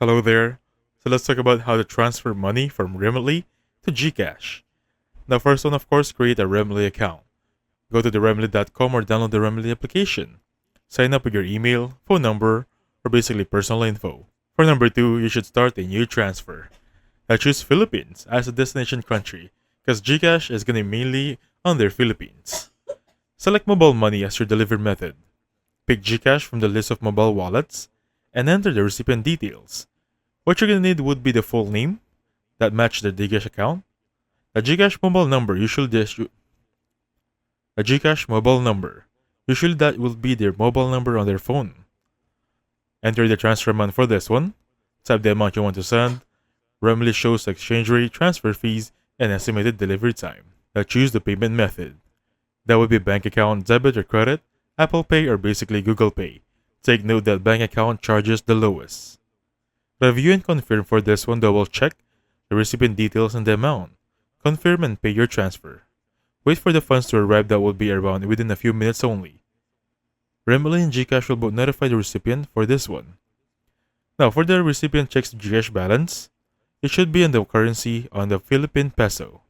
Hello there. So let's talk about how to transfer money from Remitly to GCash. Now first one, of course, create a Remitly account. Go to the Remitly.com or download the Remitly application. Sign up with your email, phone number, or basically personal info. For number two, you should start a new transfer. Now choose Philippines as a destination country because GCash is going to be mainly on their Philippines. Select mobile money as your delivery method. Pick GCash from the list of mobile wallets and enter the recipient details. What you're gonna need would be the full name that match the GCash account, a GCash mobile number, a GCash mobile number. Usually that will be their mobile number on their phone. Enter the transfer amount for this one. Type the amount you want to send. Remitly shows the exchange rate, transfer fees, and estimated delivery time. Now choose the payment method. That would be bank account, debit or credit, Apple Pay, or basically Google Pay. Take note that bank account charges the lowest. Review and confirm for this one. Double check the recipient details and the amount. Confirm and pay your transfer. Wait for the funds to arrive. That will be around within a few minutes only. Remitly and GCash will both notify the recipient for this one. Now for the recipient checks the GCash balance, it should be in the currency on the Philippine peso.